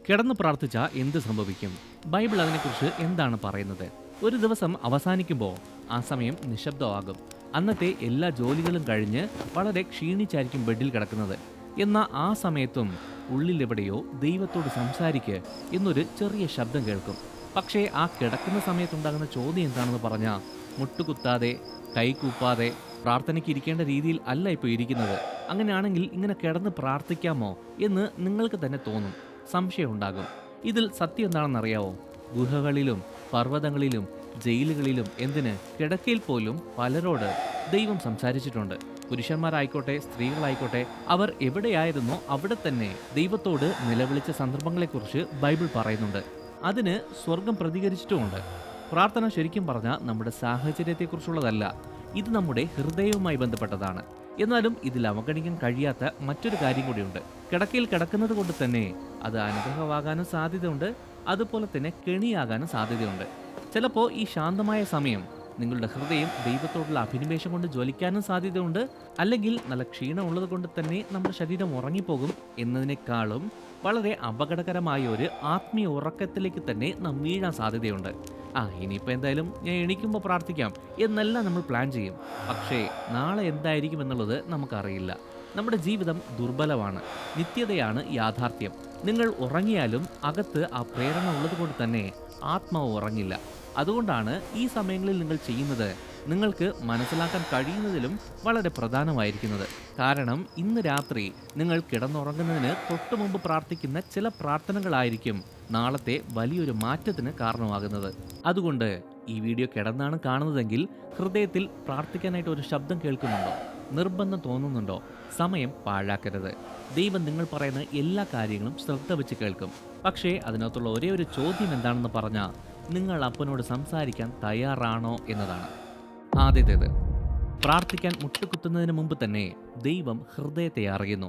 കിടന്ന് പ്രാർത്ഥിച്ച എന്ത് സംഭവിക്കും? ബൈബിൾ അതിനെക്കുറിച്ച് എന്താണ് പറയുന്നത്? ഒരു ദിവസം അവസാനിക്കുമ്പോൾ ആ സമയം നിശബ്ദമാകും. അന്നത്തെ എല്ലാ ജോലികളും കഴിഞ്ഞ് വളരെ ക്ഷീണിച്ചായിരിക്കും ബെഡിൽ കിടക്കുന്നത്. എന്നാൽ ആ സമയത്തും ഉള്ളിലെവിടെയോ ദൈവത്തോട് സംസാരിക്ക് എന്നൊരു ചെറിയ ശബ്ദം കേൾക്കും. പക്ഷേ ആ കിടക്കുന്ന സമയത്തുണ്ടാകുന്ന ചോദ്യം എന്താണെന്ന് പറഞ്ഞാൽ, മുട്ടുകുത്താതെ കൈകൂപ്പാതെ പ്രാർത്ഥനയ്ക്ക് ഇരിക്കേണ്ട രീതിയിൽ അല്ല ഇപ്പോൾ ഇരിക്കുന്നത്. അങ്ങനെയാണെങ്കിൽ ഇങ്ങനെ കിടന്ന് പ്രാർത്ഥിക്കാമോ എന്ന് നിങ്ങൾക്ക് തന്നെ തോന്നും. സംശയമുണ്ടാകും. ഇതിൽ സത്യം എന്താണെന്നറിയാവോ? ഗുഹകളിലും പർവ്വതങ്ങളിലും ജയിലുകളിലും എന്തിന് കിടക്കയിൽ പോലും പലരോട് ദൈവം സംസാരിച്ചിട്ടുണ്ട്. പുരുഷന്മാരായിക്കോട്ടെ സ്ത്രീകളായിക്കോട്ടെ, അവർ എവിടെയായിരുന്നോ അവിടെ തന്നെ ദൈവത്തോട് നിലവിളിച്ച സന്ദർഭങ്ങളെക്കുറിച്ച് ബൈബിൾ പറയുന്നുണ്ട്. അതിന് സ്വർഗം പ്രതികരിച്ചിട്ടുമുണ്ട്. പ്രാർത്ഥന ശരിക്കും പറഞ്ഞാൽ നമ്മുടെ സാഹചര്യത്തെക്കുറിച്ചുള്ളതല്ല. ഇത് നമ്മുടെ ഹൃദയവുമായി ബന്ധപ്പെട്ടതാണ്. എന്നാലും ഇതിൽ അവഗണിക്കാൻ കഴിയാത്ത മറ്റൊരു കാര്യം കൂടിയുണ്ട്. കിടക്കയിൽ കിടക്കുന്നത് കൊണ്ട് തന്നെ അത് അനുഗ്രഹമാകാനും സാധ്യതയുണ്ട്, അതുപോലെ തന്നെ കെണിയാകാനും സാധ്യതയുണ്ട്. ചിലപ്പോൾ ഈ ശാന്തമായ സമയം നിങ്ങളുടെ ഹൃദയം ദൈവത്തോടുള്ള അഭിനിവേശം കൊണ്ട് ജ്വലിക്കാനും സാധ്യതയുണ്ട്. അല്ലെങ്കിൽ നല്ല ക്ഷീണമുള്ളത് കൊണ്ട് തന്നെ നമ്മുടെ ശരീരം ഉറങ്ങിപ്പോകും എന്നതിനേക്കാളും വളരെ അപകടകരമായ ഒരു ആത്മീയ ഉറക്കത്തിലേക്ക് തന്നെ നാം വീഴാൻ സാധ്യതയുണ്ട്. ഇനിയിപ്പോൾ എന്തായാലും ഞാൻ എണീക്കുമ്പോൾ പ്രാർത്ഥിക്കാം എന്നല്ല നമ്മൾ പ്ലാൻ ചെയ്യും. പക്ഷേ നാളെ എന്തായിരിക്കും എന്നുള്ളത് നമുക്കറിയില്ല. നമ്മുടെ ജീവിതം ദുർബലമാണ്. നിത്യതയാണ് യാഥാർത്ഥ്യം. നിങ്ങൾ ഉറങ്ങിയാലും അകത്ത് ആ പ്രേരണ ഉള്ളത് കൊണ്ട് തന്നെ ആത്മാവ് ഉറങ്ങില്ല. അതുകൊണ്ടാണ് ഈ സമയങ്ങളിൽ നിങ്ങൾ ചെയ്യുന്നത് നിങ്ങൾക്ക് മനസ്സിലാക്കാൻ കഴിയുന്നതിലും വളരെ പ്രധാനമായിരിക്കുന്നത്. കാരണം ഇന്ന് രാത്രി നിങ്ങൾ കിടന്നുറങ്ങുന്നതിന് തൊട്ടു മുമ്പ് പ്രാർത്ഥിക്കുന്ന ചില പ്രാർത്ഥനകളായിരിക്കും നാളത്തെ വലിയൊരു മാറ്റത്തിന് കാരണമാകുന്നത്. അതുകൊണ്ട് ഈ വീഡിയോ കിടന്നാണ് കാണുന്നതെങ്കിൽ ഹൃദയത്തിൽ പ്രാർത്ഥിക്കാനായിട്ട് ഒരു ശബ്ദം കേൾക്കുന്നുണ്ടോ? നിർബന്ധം തോന്നുന്നുണ്ടോ? സമയം പാഴാക്കരുത്. ദൈവം നിങ്ങൾ പറയുന്ന എല്ലാ കാര്യങ്ങളും ശ്രദ്ധ വെച്ച് കേൾക്കും. പക്ഷേ അതിനകത്തുള്ള ഒരേ ഒരു ചോദ്യം എന്താണെന്ന് പറഞ്ഞാൽ, നിങ്ങൾ അപ്പനോട് സംസാരിക്കാൻ തയ്യാറാണോ എന്നതാണ്. ആദ്യത്തേത്, പ്രാർത്ഥിക്കാൻ മുട്ടുകുത്തുന്നതിന് മുമ്പ് തന്നെ ദൈവം ഹൃദയത്തെ അറിയുന്നു.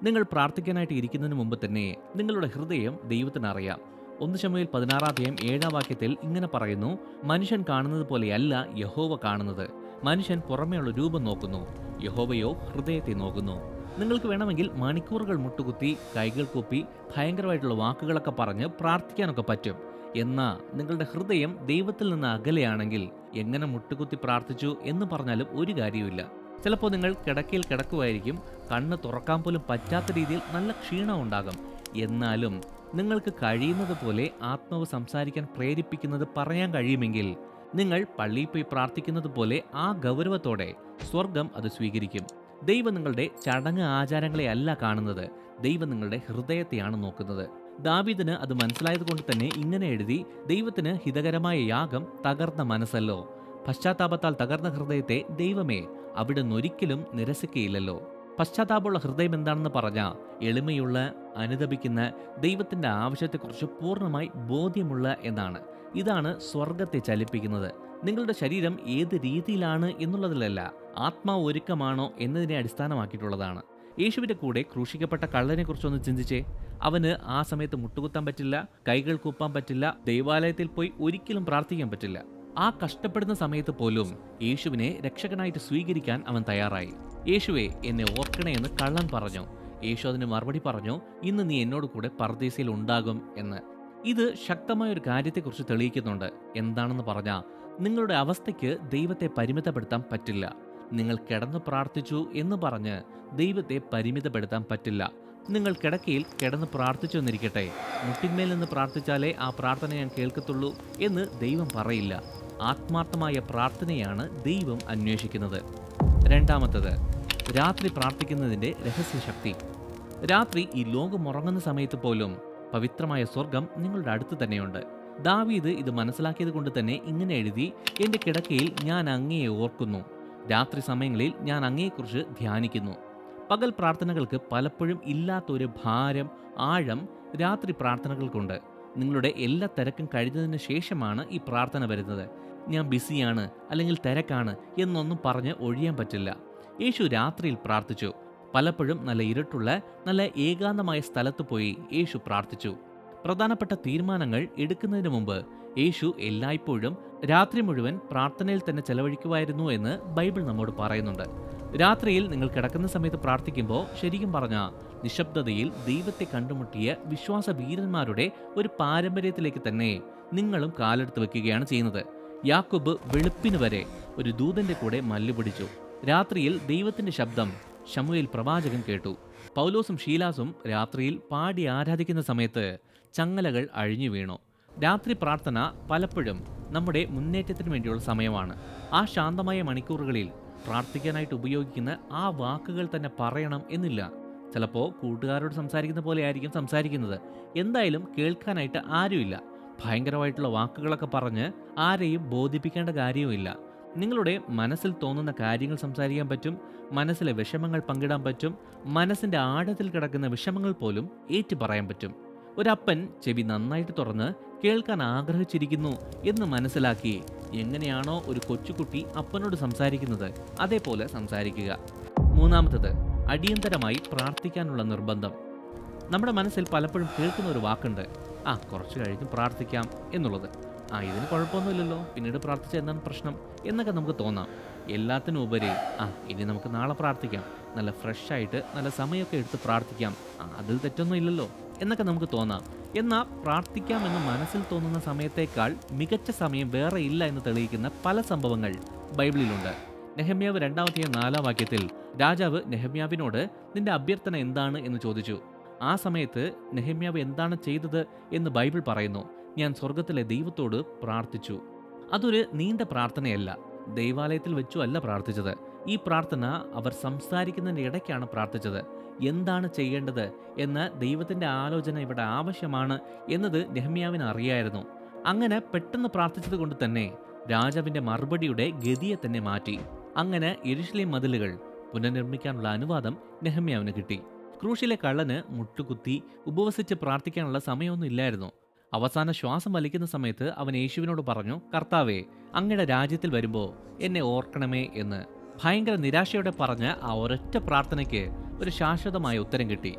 നിങ്ങൾ പ്രാർത്ഥിക്കാനായിട്ട് ഇരിക്കുന്നതിന് മുമ്പ് തന്നെ നിങ്ങളുടെ ഹൃദയം ദൈവത്തിന് അറിയാം. 1 ശമൂവേൽ 16:7 ഇങ്ങനെ പറയുന്നു: മനുഷ്യൻ കാണുന്നത് പോലെയല്ല യഹോവ കാണുന്നത്. മനുഷ്യൻ പുറമേയുള്ള രൂപം നോക്കുന്നു, യഹോവയോ ഹൃദയത്തെ നോക്കുന്നു. നിങ്ങൾക്ക് വേണമെങ്കിൽ മണിക്കൂറുകൾ മുട്ടുകുത്തി കൈകൾ കൂപ്പി ഭയങ്കരമായിട്ടുള്ള വാക്കുകളൊക്കെ പറഞ്ഞ് പ്രാർത്ഥിക്കാനൊക്കെ പറ്റും. എന്നാൽ നിങ്ങളുടെ ഹൃദയം ദൈവത്തിൽ നിന്ന് അകലെയാണെങ്കിൽ എങ്ങനെ മുട്ടുകുത്തി പ്രാർത്ഥിച്ചു എന്ന് പറഞ്ഞാലും ഒരു കാര്യവുമില്ല. ചിലപ്പോൾ നിങ്ങൾ കിടക്കയിൽ കിടക്കുമായിരിക്കും, കണ്ണ് തുറക്കാൻ പോലും പറ്റാത്ത രീതിയിൽ നല്ല ക്ഷീണം ഉണ്ടാകും. എന്നാലും നിങ്ങൾക്ക് കഴിയുന്നത് പോലെ ആത്മാവ് സംസാരിക്കാൻ പ്രേരിപ്പിക്കുന്നത് പറയാൻ കഴിയുമെങ്കിൽ നിങ്ങൾ പള്ളിയിൽ പോയി പ്രാർത്ഥിക്കുന്നത് പോലെ ആ ഗൗരവത്തോടെ സ്വർഗം അത് സ്വീകരിക്കും. ദൈവം നിങ്ങളുടെ ചടങ്ങ് ആചാരങ്ങളെ അല്ല കാണുന്നത്, ദൈവം നിങ്ങളുടെ ഹൃദയത്തെയാണ് നോക്കുന്നത്. ദാവീദിന് അത് മനസ്സിലായത് കൊണ്ട് തന്നെ ഇങ്ങനെ എഴുതി: ദൈവത്തിന് ഹിതകരമായ യാഗം തകർന്ന മനസ്സല്ലോ. പശ്ചാത്താപത്താൽ തകർന്ന ഹൃദയത്തെ ദൈവമേ അവിടുന്ന് ഒരിക്കലും നിരസിക്കുകയില്ലല്ലോ. പശ്ചാത്താപമുള്ള ഹൃദയം എന്താണെന്ന് പറഞ്ഞാൽ എളിമയുള്ള, അനുതപിക്കുന്ന, ദൈവത്തിന്റെ ആവശ്യത്തെക്കുറിച്ച് പൂർണ്ണമായി ബോധ്യമുള്ള എന്നാണ്. ഇതാണ് സ്വർഗത്തെ ചലിപ്പിക്കുന്നത്. നിങ്ങളുടെ ശരീരം ഏത് രീതിയിലാണ് എന്നുള്ളതിലല്ല, ആത്മാവ് ഒരുക്കമാണോ എന്നതിനെ അടിസ്ഥാനമാക്കിയിട്ടുള്ളതാണ്. യേശുവിന്റെ കൂടെ ക്രൂശിക്കപ്പെട്ട കള്ളനെ കുറിച്ചൊന്ന് ചിന്തിച്ചേ. അവന് ആ സമയത്ത് മുട്ടുകുത്താൻ പറ്റില്ല, കൈകൾ കൂപ്പാൻ പറ്റില്ല, ദൈവാലയത്തിൽ പോയി ഒരിക്കലും പ്രാർത്ഥിക്കാൻ പറ്റില്ല. ആ കഷ്ടപ്പെടുന്ന സമയത്ത് പോലും യേശുവിനെ രക്ഷകനായിട്ട് സ്വീകരിക്കാൻ അവൻ തയ്യാറായി. യേശുവെ, എന്നെ ഓർക്കണേ എന്ന് കള്ളൻ പറഞ്ഞു. യേശു അതിന് മറുപടി പറഞ്ഞു: ഇന്ന് നീ എന്നോട് കൂടെ പർദീസയിൽ ഉണ്ടാകും എന്ന്. ഇത് ശക്തമായ ഒരു കാര്യത്തെക്കുറിച്ച് തെളിയിക്കുന്നുണ്ട്. എന്താണെന്ന് പറഞ്ഞാൽ, നിങ്ങളുടെ അവസ്ഥയ്ക്ക് ദൈവത്തെ പരിമിതപ്പെടുത്താൻ പറ്റില്ല. നിങ്ങൾ കിടന്നു പ്രാർത്ഥിച്ചു എന്ന് പറഞ്ഞ് ദൈവത്തെ പരിമിതപ്പെടുത്താൻ പറ്റില്ല. നിങ്ങൾ കിടക്കയിൽ കിടന്ന് പ്രാർത്ഥിച്ചു എന്നിരിക്കട്ടെ, മുട്ടിന്മേൽ നിന്ന് പ്രാർത്ഥിച്ചാലേ ആ പ്രാർത്ഥന ഞാൻ കേൾക്കത്തുള്ളൂ എന്ന് ദൈവം പറയില്ല. ആത്മാർത്ഥമായ പ്രാർത്ഥനയാണ് ദൈവം അന്വേഷിക്കുന്നത്. രണ്ടാമത്തത്, രാത്രി പ്രാർത്ഥിക്കുന്നതിൻ്റെ രഹസ്യശക്തി. രാത്രി ഈ ലോകം ഉറങ്ങുന്ന സമയത്ത് പോലും പവിത്രമായ സ്വർഗം നിങ്ങളുടെ അടുത്ത് തന്നെയുണ്ട്. ദാവീദ് ഇത് മനസ്സിലാക്കിയത് കൊണ്ട് തന്നെ ഇങ്ങനെ എഴുതി: എൻ്റെ കിടക്കയിൽ ഞാൻ അങ്ങയെ ഓർക്കുന്നു, രാത്രി സമയങ്ങളിൽ ഞാൻ അങ്ങയെക്കുറിച്ച് ധ്യാനിക്കുന്നു. പകൽ പ്രാർത്ഥനകൾക്ക് പലപ്പോഴും ഇല്ലാത്തൊരു ഭാരം, ആഴം രാത്രി പ്രാർത്ഥനകൾക്കുണ്ട്. നിങ്ങളുടെ എല്ലാ തിരക്കും കഴിഞ്ഞതിന് ശേഷമാണ് ഈ പ്രാർത്ഥന വരുന്നത്. ഞാൻ ബിസിയാണ് അല്ലെങ്കിൽ തിരക്കാണ് എന്നൊന്നും പറഞ്ഞ് ഒഴിയാൻ പറ്റില്ല. യേശു രാത്രിയിൽ പ്രാർത്ഥിച്ചു. പലപ്പോഴും നല്ല ഇരുട്ടുള്ള, നല്ല ഏകാന്തമായ സ്ഥലത്ത് പോയി യേശു പ്രാർത്ഥിച്ചു. പ്രധാനപ്പെട്ട തീരുമാനങ്ങൾ എടുക്കുന്നതിന് മുമ്പ് യേശു എല്ലായ്പ്പോഴും രാത്രി മുഴുവൻ പ്രാർത്ഥനയിൽ തന്നെ ചെലവഴിക്കുമായിരുന്നു എന്ന് ബൈബിൾ നമ്മോട് പറയുന്നുണ്ട്. രാത്രിയിൽ നിങ്ങൾ കിടക്കുന്ന സമയത്ത് പ്രാർത്ഥിക്കുമ്പോൾ ശരിക്കും പറഞ്ഞാൽ നിശബ്ദതയിൽ ദൈവത്തെ കണ്ടുമുട്ടിയ വിശ്വാസ വീരന്മാരുടെ ഒരു പാരമ്പര്യത്തിലേക്ക് തന്നെ നിങ്ങളും കാലെടുത്ത് വെക്കുകയാണ് ചെയ്യുന്നത്. യാക്കോബ് വെളുപ്പിന് വരെ ഒരു ദൂതന്റെ കൂടെ മല്ലുപിടിച്ചു. രാത്രിയിൽ ദൈവത്തിന്റെ ശബ്ദം ശമൂവേൽ പ്രവാചകൻ കേട്ടു. പൗലോസും ശീലാസും രാത്രിയിൽ പാടി ആരാധിക്കുന്ന സമയത്ത് ചങ്ങലകൾ അഴിഞ്ഞു വീണു. രാത്രി പ്രാർത്ഥന പലപ്പോഴും നമ്മുടെ മുന്നേറ്റത്തിന് വേണ്ടിയുള്ള സമയമാണ്. ആ ശാന്തമായ മണിക്കൂറുകളിൽ പ്രാർത്ഥിക്കാനായിട്ട് ഉപയോഗിക്കുന്ന ആ വാക്കുകൾ തന്നെ പറയണം എന്നില്ല. ചിലപ്പോൾ കൂട്ടുകാരോട് സംസാരിക്കുന്ന പോലെ ആയിരിക്കും സംസാരിക്കുന്നത്. എന്തായാലും കേൾക്കാനായിട്ട് ആരുമില്ല. ഭയങ്കരമായിട്ടുള്ള വാക്കുകളൊക്കെ പറഞ്ഞ് ആരെയും ബോധിപ്പിക്കേണ്ട കാര്യവുമില്ല. നിങ്ങളുടെ മനസ്സിൽ തോന്നുന്ന കാര്യങ്ങൾ സംസാരിക്കാൻ പറ്റും, മനസ്സിലെ വിഷമങ്ങൾ പങ്കിടാൻ പറ്റും, മനസ്സിൻ്റെ ആഴത്തിൽ കിടക്കുന്ന വിഷമങ്ങൾ പോലും ഏറ്റു പറയാൻ പറ്റും. ഒരപ്പൻ ചെവി നന്നായിട്ട് തുറന്ന് കേൾക്കാൻ ആഗ്രഹിച്ചിരിക്കുന്നു എന്ന് മനസ്സിലാക്കി എങ്ങനെയാണോ ഒരു കൊച്ചുകുട്ടി അപ്പനോട് സംസാരിക്കുന്നത് അതേപോലെ സംസാരിക്കുക. മൂന്നാമത്തത്, അടിയന്തരമായി പ്രാർത്ഥിക്കാനുള്ള നിർബന്ധം. നമ്മുടെ മനസ്സിൽ പലപ്പോഴും കേൾക്കുന്ന ഒരു വാക്കുണ്ട്, കുറച്ച് കഴിഞ്ഞ് പ്രാർത്ഥിക്കാം എന്നുള്ളത്. ഇതിന് കുഴപ്പമൊന്നുമില്ലല്ലോ, പിന്നീട് പ്രാർത്ഥിച്ച എന്താണ് പ്രശ്നം എന്നൊക്കെ നമുക്ക് തോന്നാം. എല്ലാത്തിനും ഉപരി ഇനി നമുക്ക് നാളെ പ്രാർത്ഥിക്കാം, നല്ല ഫ്രഷ് ആയിട്ട് നല്ല സമയമൊക്കെ എടുത്ത് പ്രാർത്ഥിക്കാം, അതിൽ തെറ്റൊന്നും ഇല്ലല്ലോ എന്നൊക്കെ നമുക്ക് തോന്നാം. എന്നാൽ പ്രാർത്ഥിക്കാമെന്ന് മനസ്സിൽ തോന്നുന്ന സമയത്തേക്കാൾ മികച്ച സമയം വേറെ ഇല്ല എന്ന് തെളിയിക്കുന്ന പല സംഭവങ്ങൾ ബൈബിളിലുണ്ട്. നെഹമ്യാവ് 2-4 വാക്യത്തിൽ രാജാവ് നെഹമ്യാവിനോട് നിന്റെ അഭ്യർത്ഥന എന്താണ് എന്ന് ചോദിച്ചു. ആ സമയത്ത് നെഹമ്യാവ് എന്താണ് ചെയ്തത് എന്ന് ബൈബിൾ പറയുന്നു. ഞാൻ സ്വർഗത്തിലെ ദൈവത്തോട് പ്രാർത്ഥിച്ചു. അതൊരു നീണ്ട പ്രാർത്ഥനയല്ല, ദൈവാലയത്തിൽ വെച്ചു അല്ല പ്രാർത്ഥിച്ചത്. ഈ പ്രാർത്ഥന അവർ സംസാരിക്കുന്നതിൻ്റെ ഇടയ്ക്കാണ് പ്രാർത്ഥിച്ചത്. എന്താണ് ചെയ്യേണ്ടത് എന്ന ദൈവത്തിൻ്റെ ആലോചന ഇവിടെ ആവശ്യമാണ് എന്നത് നെഹമ്യാവിന് അറിയായിരുന്നു. അങ്ങനെ പെട്ടെന്ന് പ്രാർത്ഥിച്ചത് കൊണ്ട് തന്നെ രാജാവിൻ്റെ മറുപടിയുടെ ഗതിയെ തന്നെ മാറ്റി. അങ്ങനെ യെരുശലേം മതിലുകൾ പുനർനിർമ്മിക്കാനുള്ള അനുവാദം നെഹമ്യാവിന് കിട്ടി. ക്രൂശിലെ കള്ളന് മുട്ടുകുത്തി ഉപവസിച്ച് പ്രാർത്ഥിക്കാനുള്ള സമയമൊന്നും ഇല്ലായിരുന്നു. അവസാന ശ്വാസം വലിക്കുന്ന സമയത്ത് അവൻ യേശുവിനോട് പറഞ്ഞു, കർത്താവേ, അങ്ങയുടെ രാജ്യത്തിൽ വരുമ്പോൾ എന്നെ ഓർക്കണമേ എന്ന്. ഭയങ്കര നിരാശയോടെ പറഞ്ഞ ആ ഒരൊറ്റ പ്രാർത്ഥനയ്ക്ക് ഒരു ശാശ്വതമായ ഉത്തരം കിട്ടി.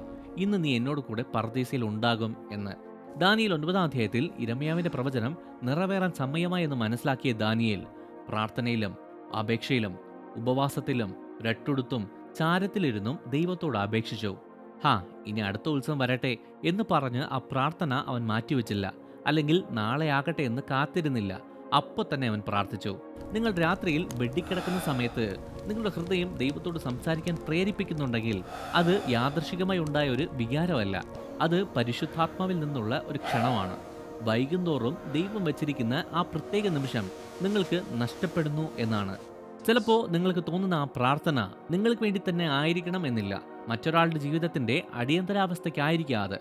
ഇന്ന് നീ എന്നോട് കൂടെ പർദീസയിൽ ഉണ്ടാകും എന്ന്. ദാനിയേൽ 9-ാം അധ്യായത്തിൽ യിരെമ്യാവിന്റെ പ്രവചനം നിറവേറാൻ സമയമായി എന്ന് മനസ്സിലാക്കിയ ദാനിയേൽ പ്രാർത്ഥനയിലും അപേക്ഷയിലും ഉപവാസത്തിലും രട്ടുടുത്തും ചാരത്തിലിരുന്നും ദൈവത്തോട് അപേക്ഷിച്ചു. ഇനി അടുത്ത ഉത്സവം വരട്ടെ എന്ന് പറഞ്ഞ് ആ പ്രാർത്ഥന അവൻ മാറ്റിവെച്ചില്ല, അല്ലെങ്കിൽ നാളെ ആകട്ടെ എന്ന് കാത്തിരുന്നില്ല. അപ്പോൾ തന്നെ അവൻ പ്രാർത്ഥിച്ചു. നിങ്ങൾ രാത്രിയിൽ ബെഡിൽ കിടക്കുന്ന സമയത്ത് നിങ്ങളുടെ ഹൃദയം ദൈവത്തോട് സംസാരിക്കാൻ പ്രേരിപ്പിക്കുന്നുണ്ടെങ്കിൽ അത് യാദൃശികമായി ഉണ്ടായ ഒരു വികാരമല്ല, അത് പരിശുദ്ധാത്മാവിൽ നിന്നുള്ള ഒരു ക്ഷണമാണ്. വൈകുന്തോറും ദൈവം വച്ചിരിക്കുന്ന ആ പ്രത്യേക നിമിഷം നിങ്ങൾക്ക് നഷ്ടപ്പെടുന്നു എന്നാണ്. ചിലപ്പോൾ നിങ്ങൾക്ക് തോന്നുന്ന ആ പ്രാർത്ഥന നിങ്ങൾക്ക് വേണ്ടി തന്നെ ആയിരിക്കണം എന്നില്ല, മറ്റൊരാളുടെ ജീവിതത്തിൻ്റെ അടിയന്തരാവസ്ഥയ്ക്കായിരിക്കാം അത്.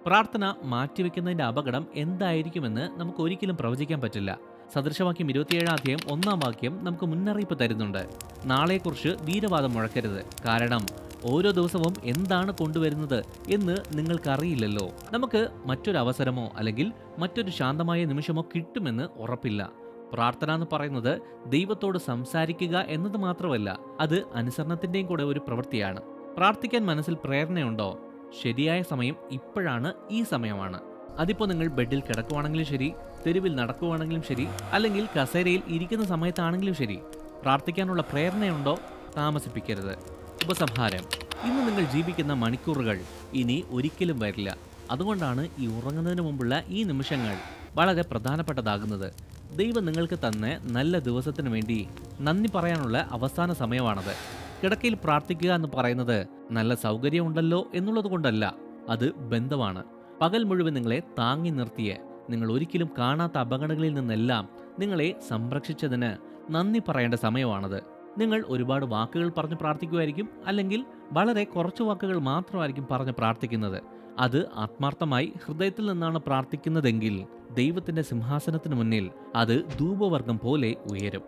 പ്രാർത്ഥന മാറ്റിവെക്കുന്നതിൻ്റെ അപകടം എന്തായിരിക്കുമെന്ന് നമുക്ക് ഒരിക്കലും പ്രവചിക്കാൻ പറ്റില്ല. സദൃശവാക്യം 27-ാം അധ്യായം 1-ാം വാക്യം നമുക്ക് മുന്നറിയിപ്പ് തരുന്നുണ്ട്. നാളെക്കുറിച്ച് വീരവാദം മുഴക്കരുത്, കാരണം ഓരോ ദിവസവും എന്താണ് കൊണ്ടുവരുന്നത് എന്ന് നിങ്ങൾക്കറിയില്ലല്ലോ. നമുക്ക് മറ്റൊരു അവസരമോ അല്ലെങ്കിൽ മറ്റൊരു ശാന്തമായ നിമിഷമോ കിട്ടുമെന്ന് ഉറപ്പില്ല. പ്രാർത്ഥന എന്ന് പറയുന്നത് ദൈവത്തോട് സംസാരിക്കുക എന്നത് മാത്രമല്ല, അത് അനുസരണത്തിൻ്റെയും കൂടെ ഒരു പ്രവൃത്തിയാണ്. പ്രാർത്ഥിക്കാൻ മനസ്സിൽ പ്രേരണയുണ്ടോ? ശരിയായ സമയം ഇപ്പോഴാണ്, ഈ സമയമാണ്. അതിപ്പോൾ നിങ്ങൾ ബെഡിൽ കിടക്കുവാണെങ്കിലും ശരി, തെരുവിൽ നടക്കുവാണെങ്കിലും ശരി, അല്ലെങ്കിൽ കസേരയിൽ ഇരിക്കുന്ന സമയത്താണെങ്കിലും ശരി, പ്രാർത്ഥിക്കാനുള്ള പ്രേരണയുണ്ടോ? താമസിപ്പിക്കരുത്. ഉപസംഹാരം: ഇന്ന് നിങ്ങൾ ജീവിക്കുന്ന മണിക്കൂറുകൾ ഇനി ഒരിക്കലും വരില്ല. അതുകൊണ്ടാണ് ഈ ഉറങ്ങുന്നതിന് മുമ്പുള്ള ഈ നിമിഷങ്ങൾ വളരെ പ്രധാനപ്പെട്ടതാകുന്നത്. ദൈവം നിങ്ങൾക്ക് തന്ന നല്ല ദിവസത്തിന് വേണ്ടി നന്ദി പറയാനുള്ള അവസാന സമയമാണത്. കിടക്കയിൽ പ്രാർത്ഥിക്കുക എന്ന് പറയുന്നത് നല്ല സൗകര്യമുണ്ടല്ലോ എന്നുള്ളത് കൊണ്ടല്ല, അത് ബന്ധമാണ്. പകൽ മുഴുവൻ നിങ്ങളെ താങ്ങി നിർത്തിയ, നിങ്ങൾ ഒരിക്കലും കാണാത്ത അപകടങ്ങളിൽ നിന്നെല്ലാം നിങ്ങളെ സംരക്ഷിച്ചതിന് നന്ദി പറയേണ്ട സമയമാണത്. നിങ്ങൾ ഒരുപാട് വാക്കുകൾ പറഞ്ഞ് പ്രാർത്ഥിക്കുമായിരിക്കും, അല്ലെങ്കിൽ വളരെ കുറച്ച് വാക്കുകൾ മാത്രമായിരിക്കും പറഞ്ഞ് പ്രാർത്ഥിക്കുന്നത്. അത് ആത്മാർത്ഥമായി ഹൃദയത്തിൽ നിന്നാണ് പ്രാർത്ഥിക്കുന്നതെങ്കിൽ ദൈവത്തിന്റെ സിംഹാസനത്തിന് മുന്നിൽ അത് ധൂപവർഗം പോലെ ഉയരും.